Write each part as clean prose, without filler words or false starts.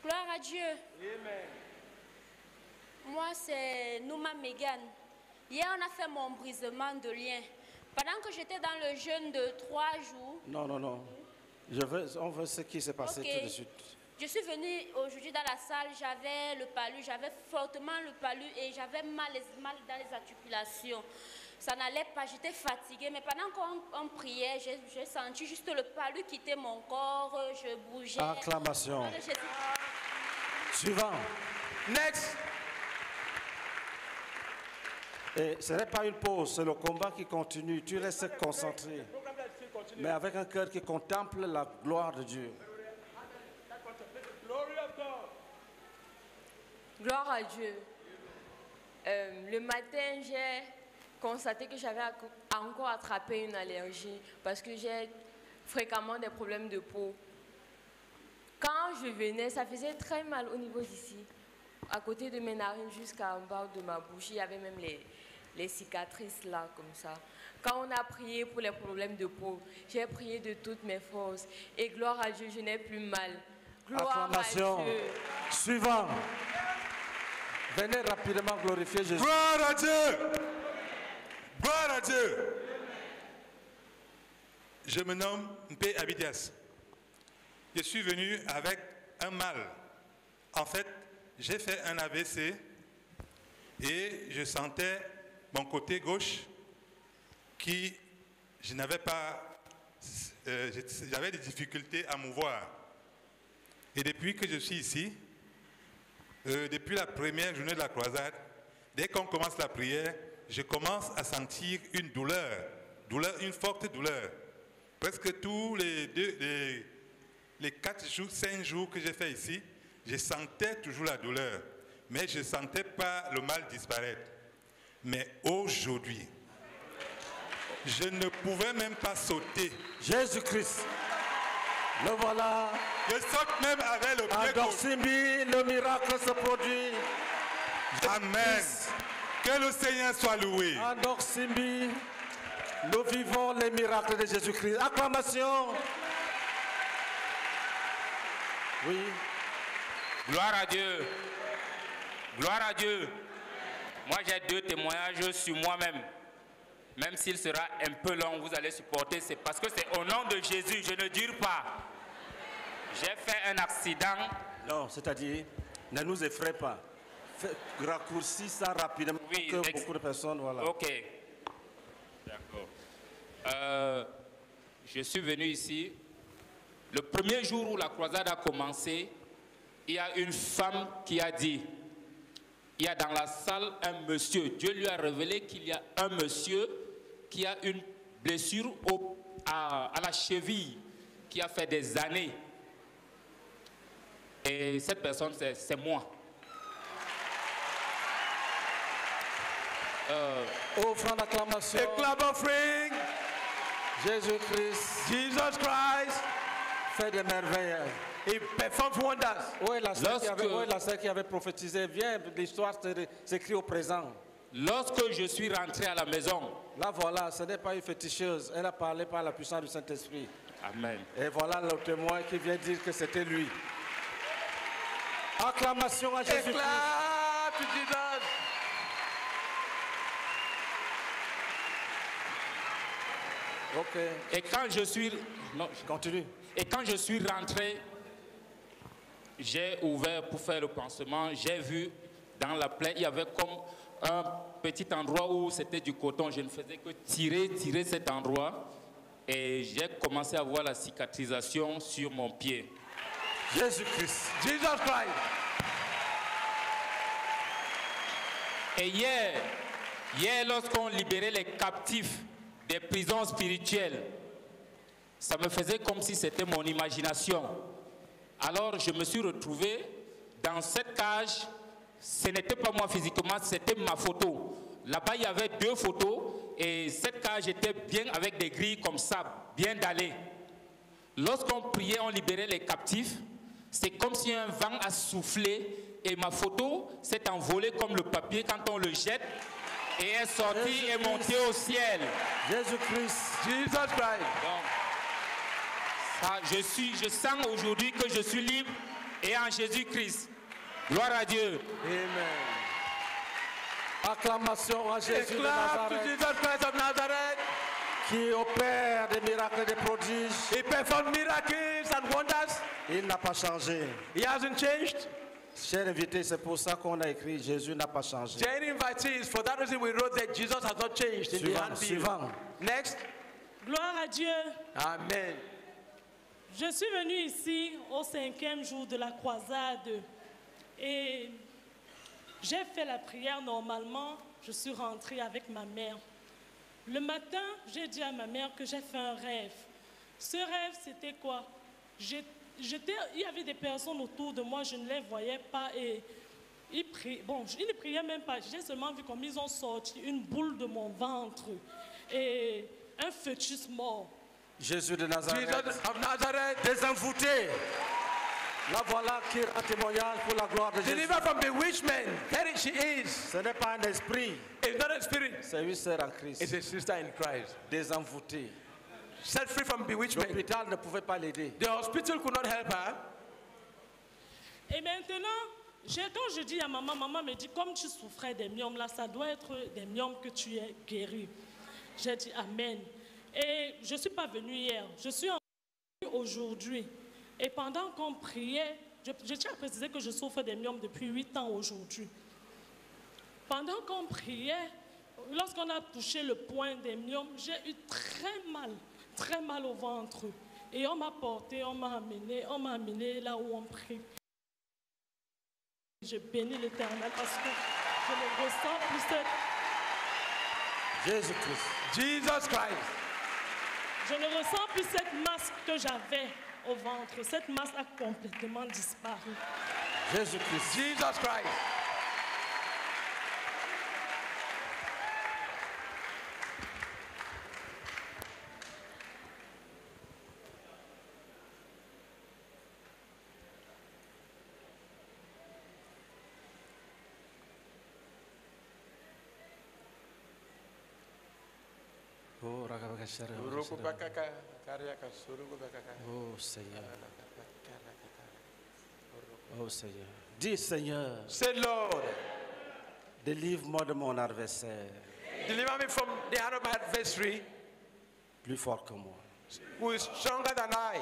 Gloire à Dieu. Amen. Moi, c'est Nouma Megan. Hier, on a fait mon brisement de lien. Pendant que j'étais dans le jeûne de 3 jours... Non. On veut ce qui s'est passé tout de suite. Je suis venue aujourd'hui dans la salle, j'avais le palu, j'avais fortement le palu et j'avais mal dans les articulations. Ça n'allait pas, j'étais fatiguée, mais pendant qu'on priait, j'ai senti juste le palu quitter mon corps, je bougeais. Acclamation. Suivant. Next. Et ce n'est pas une pause, c'est le combat qui continue. Tu restes concentré, mais avec un cœur qui contemple la gloire de Dieu. Gloire à Dieu. Le matin, j'ai constaté que j'avais encore attrapé une allergie parce que j'ai fréquemment des problèmes de peau. Quand je venais, ça faisait très mal au niveau d'ici, à côté de mes narines jusqu'en bas de ma bouche. Il y avait même les cicatrices là, comme ça. Quand on a prié pour les problèmes de peau, j'ai prié de toutes mes forces. Et gloire à Dieu, je n'ai plus mal. Gloire Acclamation. à Dieu. Suivant. Venez rapidement glorifier Jésus. Gloire à Dieu. Gloire à Dieu. Je me nomme Mpe Abidias. Je suis venu avec un mal. En fait, j'ai fait un AVC et je sentais mon côté gauche qui, je n'avais pas, j'avais des difficultés à mouvoir. Et depuis que je suis ici, depuis la première journée de la croisade, dès qu'on commence la prière, je commence à sentir une douleur, une forte douleur. Presque tous les 4 jours, 5 jours que j'ai fait ici, je sentais toujours la douleur, mais je ne sentais pas le mal disparaître. Mais aujourd'hui, je ne pouvais même pas sauter. Jésus-Christ, le voilà. Je saute même avec le pied À gauche. Dorsimbi, le miracle se produit. Amen. Que le Seigneur soit loué. À Dorsimbi, nous vivons les miracles de Jésus-Christ. Acclamation. Oui. Gloire à Dieu. Gloire à Dieu. Moi, j'ai 2 témoignages sur moi-même. Même s'il sera un peu long, vous allez supporter. C'est parce que c'est au nom de Jésus, je ne dure pas. J'ai fait un accident. Non, c'est-à-dire, ne nous effraie pas. Raccourcis ça rapidement Oui, que beaucoup de personnes, voilà. Ok. D'accord. Je suis venu ici. Le premier jour où la croisade a commencé, il y a une femme qui a dit, il y a dans la salle un monsieur, Dieu lui a révélé qu'il y a un monsieur qui a une blessure à la cheville, qui a fait des années. Et cette personne, c'est moi. Offrant l'acclamation. A clap offering. Jésus-Christ Jesus Christ. fait des merveilles. He performs wonders. Où est la sœur qui avait prophétisé? Viens, l'histoire s'écrit au présent. Lorsque je suis rentré à la maison, Là, voilà, ce n'est pas une féticheuse. Elle a parlé par la puissance du Saint-Esprit. Amen. Et voilà le témoin qui vient dire que c'était lui. Acclamation à Jésus-Christ. Clap to Jesus. Ok. Et quand je suis... Non, Continue. et quand je suis rentré, j'ai ouvert pour faire le pansement. J'ai vu dans la plaie, il y avait comme un petit endroit où c'était du coton. Je ne faisais que tirer cet endroit. Et j'ai commencé à voir la cicatrisation sur mon pied. Jésus-Christ. Jesus Christ. Et hier lorsqu'on libérait les captifs des prisons spirituelles, ça me faisait comme si c'était mon imagination. Alors je me suis retrouvé dans cette cage. Ce n'était pas moi physiquement, c'était ma photo. Là-bas, il y avait 2 photos et cette cage était bien avec des grilles comme ça, bien dallées. Lorsqu'on priait, on libérait les captifs. C'est comme si un vent a soufflé et ma photo s'est envolée comme le papier quand on le jette et est sortie et montée au ciel. Jésus-Christ. Jesus Christ. Donc, ça, je sens aujourd'hui que je suis libre et en Jésus-Christ. Gloire à Dieu. Amen. Acclamation à Jésus de Clap to Nazareth, Jesus Christ of Nazareth. qui opère des miracles et des prodiges. He performed miracles and wonders. Il n'a pas changé. He hasn't changed. Chers invités, c'est pour ça qu'on a écrit Jésus n'a pas changé. Dear invitees, for that reason we wrote that Jesus has not changed in the Suivant, handbill. suivant. Next. Gloire à Dieu. Amen. Je suis venue ici au 5e jour de la croisade et j'ai fait la prière normalement. Je suis rentrée avec ma mère. Le matin, j'ai dit à ma mère que j'ai fait un rêve. Ce rêve, c'était quoi? Il y avait des personnes autour de moi, je ne les voyais pas et ils ne priaient même pas. J'ai seulement vu comme ils ont sorti une boule de mon ventre et un fœtus mort. Jésus de Nazareth, Jesus of Nazareth. désenvoûté. La voilà qui rend témoignage pour la gloire de Jésus. Deliver from bewitchment. There she is. Ce n'est pas un esprit, It's not a spirit. c'est une sœur en Christ. It's a sister in Christ. Désenvoûtée. Set free from bewitchment. L'hôpital ne pouvait pas l'aider. The hospital could not help her. Et maintenant, quand je dis à maman, maman me dit, comme tu souffrais des myomes là, ça doit être des myomes que tu es guéri. J'ai dit Amen. Et je ne suis pas venue hier, je suis venue aujourd'hui. Et pendant qu'on priait, je tiens à préciser que je souffre des myomes depuis 8 ans aujourd'hui. Pendant qu'on priait, lorsqu'on a touché le point des myomes, j'ai eu très mal au ventre. Et on m'a porté, on m'a amené là où on prie. Je bénis l'Éternel parce que je ne ressens plus cette... Jésus-Christ. Jesus Christ. Je ne ressens plus cette masse que j'avais au ventre. Cette masse a complètement disparu. Jésus-Christ. Jesus Christ. Oh, Ragabakashara. Uruku bakaka, kariaka, suruku bakaka. Oh Seigneur. Oh Seigneur. Dis Seigneur, Say, Lord, délivre-moi de mon adversaire, deliver me from the hand of my adversary, plus fort que moi. who is stronger than I.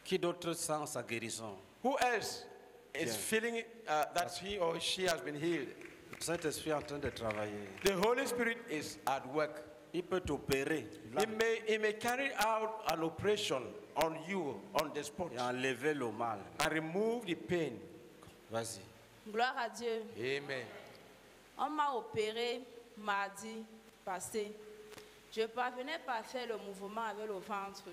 Qui d'autre sent sa guérison? Who else is Yeah. feeling that he or she has been healed? Le Saint-Esprit est en train de travailler. The Holy Spirit is at work. Il peut t'opérer là, He may carry out an operation on you on the spot et enlever le mal. and remove the pain. Vas-y. Gloire à Dieu. Amen. On m'a opéré mardi passé. Je ne parvenais pas à faire le mouvement avec le ventre.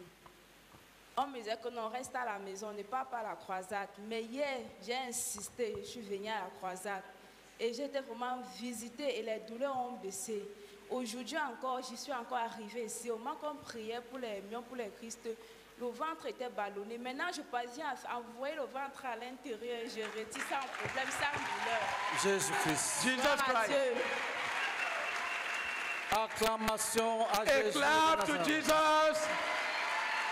On me disait que non, reste à la maison, ne pars pas à la croisade. Mais hier, j'ai insisté, je suis venue à la croisade. Et j'étais vraiment visitée et les douleurs ont baissé. Aujourd'hui encore, j'y suis encore arrivée ici. Au moment qu'on priait pour les miens, pour les Christ, le ventre était ballonné. Maintenant, je parviens à envoyer le ventre à l'intérieur et je retire sans problème, sans douleur. Jésus-Christ. Jesus Gloire à Christ. Dieu. Acclamation à A Jésus. clap de to Nazareth. Jesus.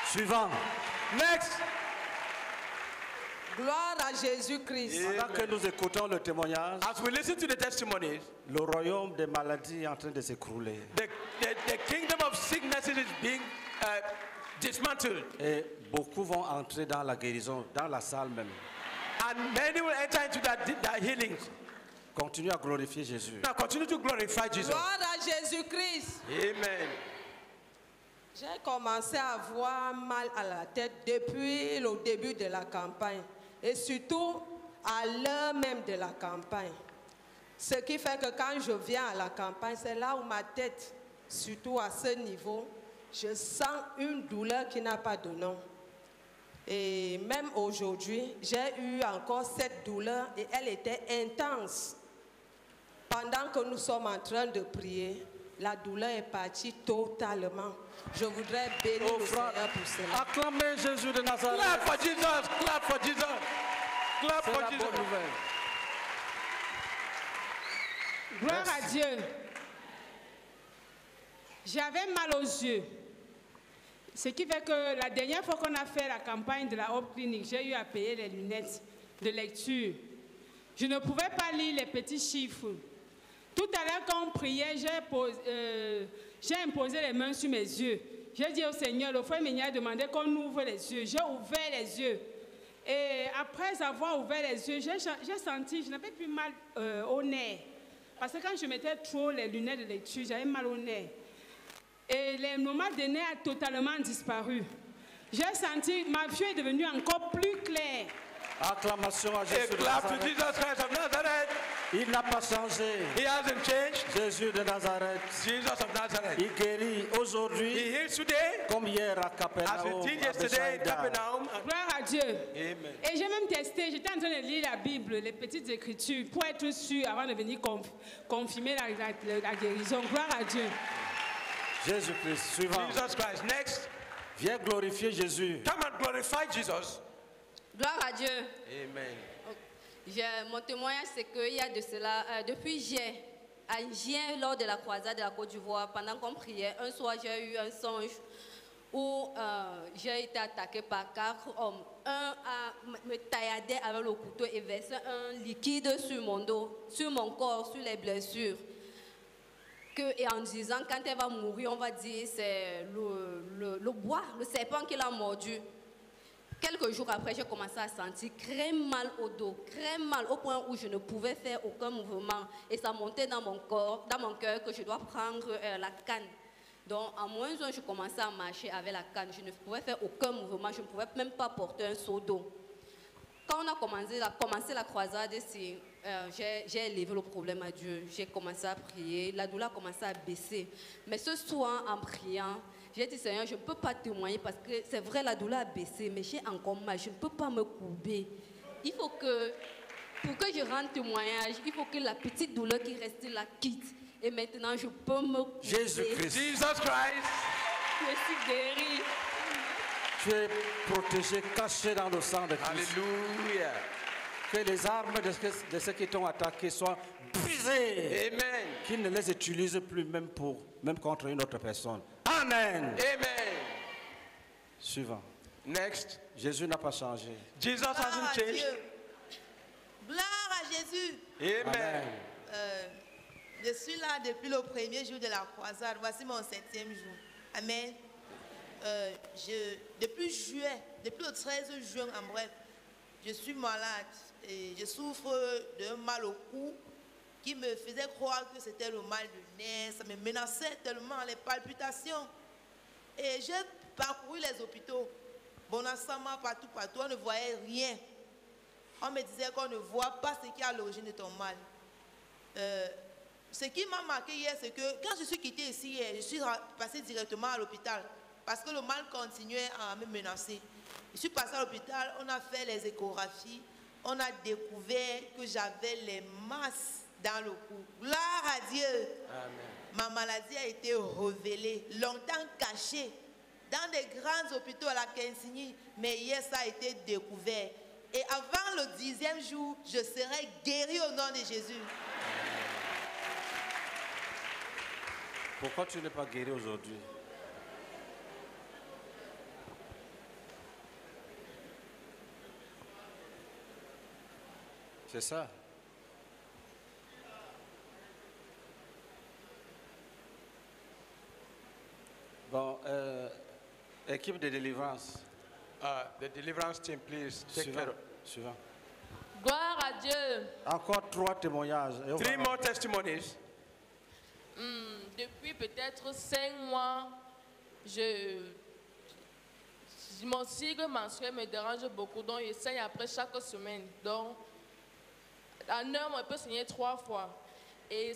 Suivant. Next. Gloire à Jésus-Christ. Pendant que nous écoutons le témoignage, As we listen to the testimonies, le royaume des maladies est en train de s'écrouler. the kingdom of sicknesses is being dismantled. Et beaucoup vont entrer dans la guérison, dans la salle même. And many will enter into that healing. Continue à glorifier Jésus. Now continue to glorify Jesus. Gloire à Jésus-Christ. Amen. J'ai commencé à avoir mal à la tête depuis le début de la campagne et surtout à l'heure même de la campagne. Ce qui fait que quand je viens à la campagne, c'est là où ma tête, surtout à ce niveau, je sens une douleur qui n'a pas de nom. Et même aujourd'hui, j'ai eu encore cette douleur et elle était intense. Pendant que nous sommes en train de prier, la douleur est partie totalement. Je voudrais bénir Oh le frère, Seigneur pour cela. acclamez Jésus de Nazareth. Clap for Jesus. Clap for Jesus. Clap C'est for la Jesus. bonne nouvelle. Gloire à Dieu. J'avais mal aux yeux. Ce qui fait que la dernière fois qu'on a fait la campagne de la Hope Clinic, j'ai eu à payer les lunettes de lecture. Je ne pouvais pas lire les petits chiffres. Tout à l'heure, quand on priait, j'ai imposé les mains sur mes yeux. J'ai dit au Seigneur, le frère Ménia a demandé qu'on ouvre les yeux. J'ai ouvert les yeux. Et après avoir ouvert les yeux, j'ai senti, je n'avais plus mal au nez. Parce que quand je mettais trop les lunettes de lecture, j'avais mal au nez. Et le mal de nez a totalement disparu. J'ai senti, ma vue est devenue encore plus claire. Acclamation à Jésus de clap to Nazareth. Jesus Christ of Nazareth. Il n'a pas changé. He hasn't changed. Jésus de Nazareth. Jesus of Nazareth. Il guérit aujourd'hui He heals today comme hier à as Capernaum. he did à yesterday in Bethsaida. Capernaum. Gloire à Dieu. Amen. Et j'ai même testé, j'étais en train de lire la Bible, les petites écritures, pour être sûr avant de venir confirmer la guérison. Gloire à Dieu. Jésus-Christ, suivant. Jesus Christ. Next, Viens glorifier Jésus. come and glorify Jesus. Gloire à Dieu. Amen. Mon témoignage, c'est qu'il y a de cela, depuis hier, lors de la croisade de la Côte d'Ivoire, pendant qu'on priait, un soir, j'ai eu un songe où j'ai été attaquée par 4 hommes. Un me tailladait avec le couteau et versait un liquide sur mon dos, sur mon corps, sur les blessures. Et en disant, quand elle va mourir, on va dire c'est le bois, le serpent qui l'a mordu. Quelques jours après, j'ai commencé à sentir très mal au dos, très mal au point où je ne pouvais faire aucun mouvement. Et ça montait dans mon corps, dans mon cœur, que je dois prendre la canne. Donc, en moins d'un, je commençais à marcher avec la canne. Je ne pouvais faire aucun mouvement, je ne pouvais même pas porter un seau d'eau. Quand on a commencé la croisade ici, j'ai élevé le problème à Dieu. J'ai commencé à prier, la douleur a commencé à baisser. Mais ce soir, en priant, j'ai dit, Seigneur, je ne peux pas témoigner parce que c'est vrai, la douleur a baissé, mais j'ai encore mal, je ne peux pas me courber. Il faut que, pour que je rende témoignage, il faut que la petite douleur qui reste là quitte. Et maintenant, je peux me courber. Jésus-Christ. Jesus Christ. Je suis guérie. Tu es protégé, caché dans le sang de Christ. Hallelujah. Que les armes de ceux qui t'ont attaqué soient brisées. Amen. Qu'ils ne les utilisent plus même contre une autre personne. Amen. Amen. Suivant. Next. Jésus n'a pas changé. Jesus hasn't changed. Gloire à Jésus. Amen. Je suis là depuis le premier jour de la croisade. Voici mon 7e jour. Amen. Depuis le 13 juin en bref, je suis malade et je souffre d'un mal au cou qui me faisait croire que c'était le mal de nerfs. Ça me menaçait tellement, les palpitations. Et j'ai parcouru les hôpitaux. Bonassama, partout, on ne voyait rien. On me disait qu'on ne voit pas ce qui est à l'origine de ton mal. Ce qui m'a marqué hier, c'est que quand je suis quittée ici hier, je suis passée directement à l'hôpital parce que le mal continuait à me menacer. Je suis passée à l'hôpital, on a fait les échographies, on a découvert que j'avais les masses dans le cou. Gloire à Dieu. Amen. Ma maladie a été révélée, longtemps cachée, dans des grands hôpitaux à la Kensigny, mais hier ça a été découvert. Et avant le 10e jour, je serai guérie au nom de Jésus. Pourquoi tu n'es pas guéri aujourd'hui? C'est ça. Bon, équipe de délivrance. The deliverance team, please take care. Suivant. Gloire à Dieu. Encore 3 témoignages. Et on 3 va- more testimonies. Depuis peut-être 5 mois, mon cycle menstruel me dérange beaucoup, donc je saigne après chaque semaine. Donc, en un mois, je peux saigner 3 fois. Et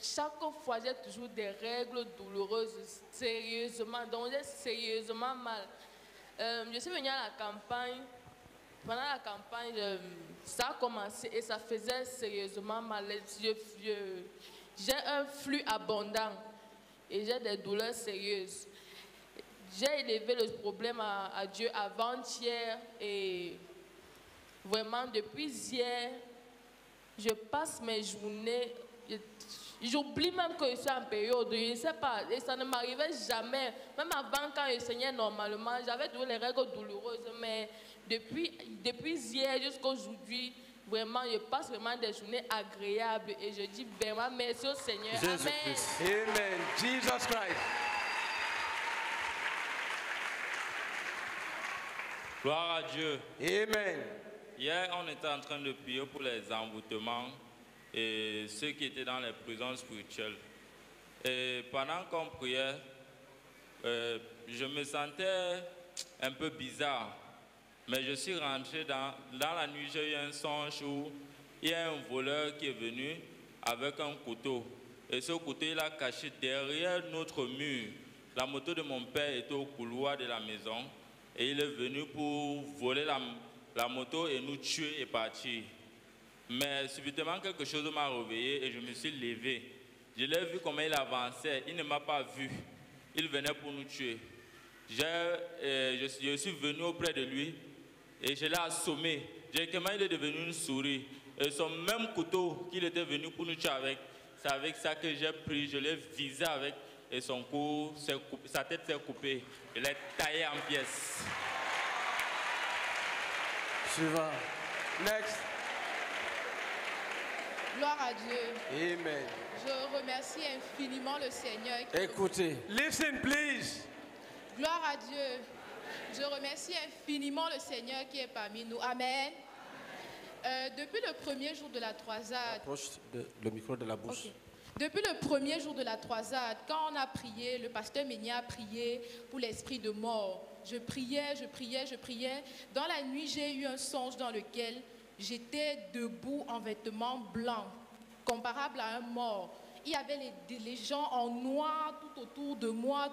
chaque fois, j'ai toujours des règles douloureuses, sérieusement. Donc, j'ai sérieusement mal. Je suis venue à la campagne. Pendant la campagne, ça a commencé et ça faisait sérieusement mal. J'ai un flux abondant et j'ai des douleurs sérieuses. J'ai élevé le problème à Dieu avant-hier et vraiment depuis hier, je passe mes journées, J'oublie même que je suis en période, je ne sais pas, et ça ne m'arrivait jamais. Même avant, quand je saignais normalement, j'avais toujours les règles douloureuses, mais depuis hier jusqu'à aujourd'hui, vraiment, je passe vraiment des journées agréables et je dis vraiment merci au Seigneur. Jésus Amen. Christ. Amen. Jesus Christ. Gloire à Dieu. Amen. Hier, on était en train de prier pour les envoûtements et ceux qui étaient dans les prisons spirituelles. Et pendant qu'on priait, je me sentais un peu bizarre. Mais je suis rentré dans la nuit, j'ai eu un songe où il y a un voleur qui est venu avec un couteau. Et ce couteau, il a caché derrière notre mur. La moto de mon père était au couloir de la maison. Et il est venu pour voler la moto et nous tuer et partir. Mais subitement, quelque chose m'a réveillé et je me suis levé. Je l'ai vu comment il avançait. Il ne m'a pas vu. Il venait pour nous tuer. Je suis venu auprès de lui et je l'ai assommé. Directement, il est devenu une souris. Et son même couteau qu'il était venu pour nous tuer avec, c'est avec ça que j'ai pris, je l'ai visé avec et sa tête s'est coupée. Je l'ai taillé en pièces. Suivant. Next. Gloire à Dieu. Amen. Je remercie infiniment le Seigneur. Écoutez. Listen, please. Gloire à Dieu. Je remercie infiniment le Seigneur qui est parmi nous. Amen. Depuis le premier jour de la croisade. Approche le micro de la bouche. Okay. Depuis le premier jour de la croisade, quand on a prié, le pasteur Ménia a prié pour l'esprit de mort. Je priais. Dans la nuit, j'ai eu un songe dans lequel j'étais debout en vêtements blancs, comparable à un mort. Il y avait les gens en noir tout autour de moi.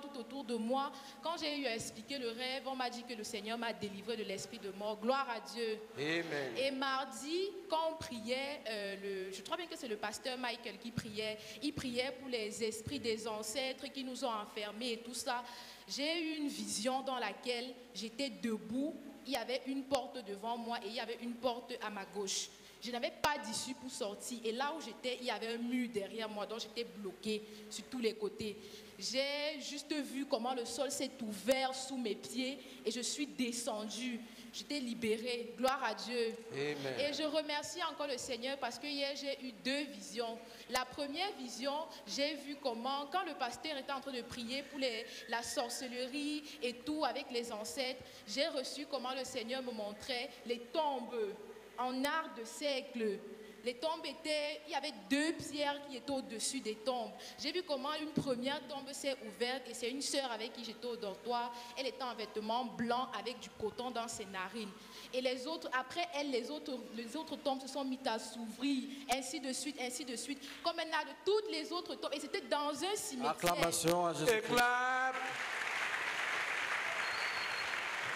Quand j'ai eu à expliquer le rêve, on m'a dit que le Seigneur m'a délivré de l'esprit de mort. Gloire à Dieu. Amen. Et mardi, quand on priait, je crois bien que c'est le pasteur Michael qui priait. Il priait pour les esprits des ancêtres qui nous ont enfermés et tout ça. J'ai eu une vision dans laquelle j'étais debout. Il y avait une porte devant moi et il y avait une porte à ma gauche. Je n'avais pas d'issue pour sortir. Et là où j'étais, il y avait un mur derrière moi, donc j'étais bloquée sur tous les côtés. J'ai juste vu comment le sol s'est ouvert sous mes pieds et je suis descendue. J'étais libérée. Gloire à Dieu. Amen. Et je remercie encore le Seigneur parce que hier, j'ai eu 2 visions. La première vision, j'ai vu comment, quand le pasteur était en train de prier pour la sorcellerie et tout avec les ancêtres, j'ai reçu comment le Seigneur me montrait les tombes en art de siècle. Les tombes il y avait 2 pierres qui étaient au-dessus des tombes. J'ai vu comment une première tombe s'est ouverte et c'est une sœur avec qui j'étais au dortoir. Elle était en vêtements blancs avec du coton dans ses narines. Et les autres, après elle, les autres tombes se sont mises à s'ouvrir, ainsi de suite. Comme elle a de toutes les autres tombes. Et c'était dans un cimetière. Acclamation à Jésus.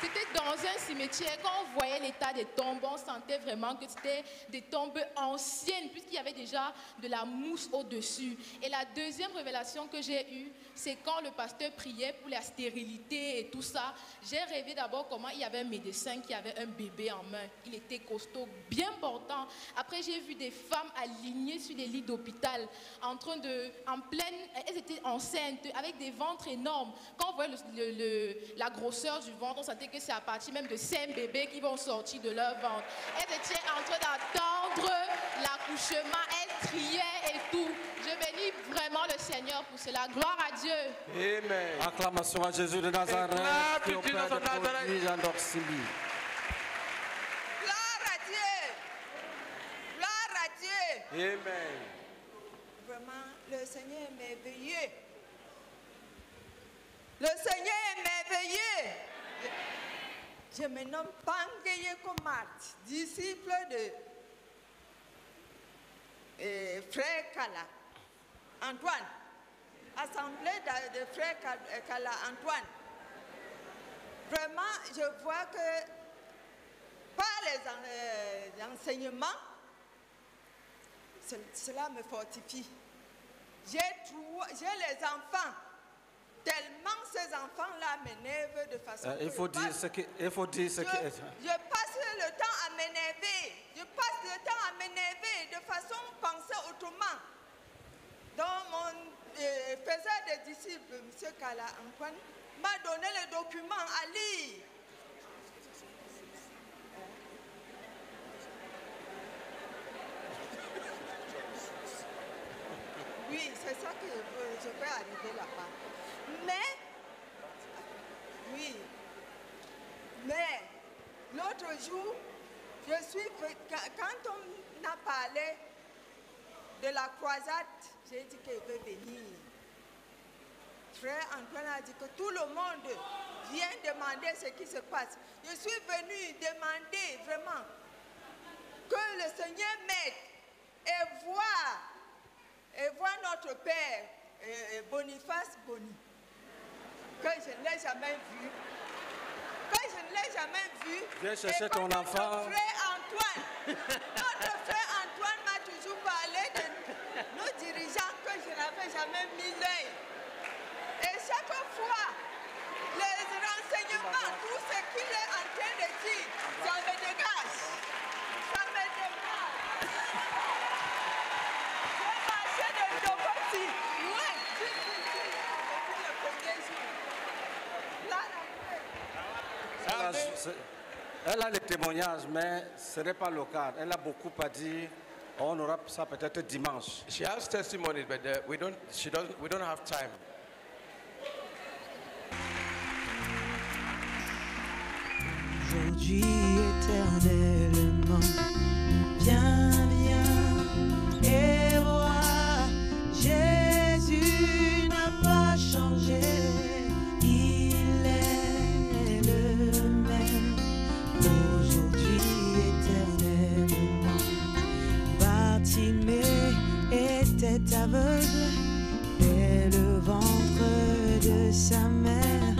C'était dans un cimetière. Quand on voyait l'état des tombes, on sentait vraiment que c'était des tombes anciennes, puisqu'il y avait déjà de la mousse au-dessus. Et la deuxième révélation que j'ai eue, c'est quand le pasteur priait pour la stérilité et tout ça. J'ai rêvé d'abord comment il y avait un médecin qui avait un bébé en main. Il était costaud, bien portant. Après, j'ai vu des femmes alignées sur des lits d'hôpital, elles étaient enceintes, avec des ventres énormes. Quand on voyait la grosseur du ventre, on sentait que c'est à partir même de 5 bébés qui vont sortir de leur ventre. Elles étaient en train d'attendre l'accouchement, elles criaient et tout. Je bénis vraiment le Seigneur pour cela. Gloire à Dieu. Amen. Acclamation à Jésus de Nazareth qui opère des prodiges en Oxybie. Gloire à Dieu. Gloire à Dieu. Amen. Vraiment, le Seigneur est merveilleux. Le Seigneur est merveilleux. Je me nomme Pangeye Komart, disciple de Frère Kala Antoine, assemblée de Frère Kala Antoine. Vraiment, je vois que par les enseignements, cela me fortifie. J'ai les enfants. Tellement ces enfants-là m'énervent de façon... Il faut dire ce que... Je passe le temps à m'énerver. Je passe le temps à m'énerver de façon penser autrement. Donc, faisait des disciples, M. Kala Antoine, m'a donné les documents à lire. Oui, c'est ça que je vais arriver là-bas. Mais, oui, mais l'autre jour, quand on a parlé de la croisade, j'ai dit qu'il veut venir. Frère Antoine a dit que tout le monde vient demander ce qui se passe. Je suis venu demander vraiment que le Seigneur m'aide et voir notre Père, Boniface Boni, que je ne l'ai jamais vu. Viens chercher ton enfant. Notre frère Antoine m'a toujours parlé de nos dirigeants que je n'avais jamais mis l'œil. Et chaque fois, les renseignements, tout ce qu'il est en train de dire, ça me dégage. Ça me dégage. Je marchais de Djibouti. Oui, depuis le premier jour. Là, elle a les témoignages, mais ce n'est pas le cas. Elle a beaucoup à dire. On aura ça peut-être dimanche. She has testimonies, but we don't have time. Aujourd'hui éternellement, viens, viens et vois, Jésus n'a pas changé, il est le même, aujourd'hui éternellement. Bartimée était aveugle, et le ventre de sa mère,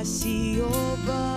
assis au bord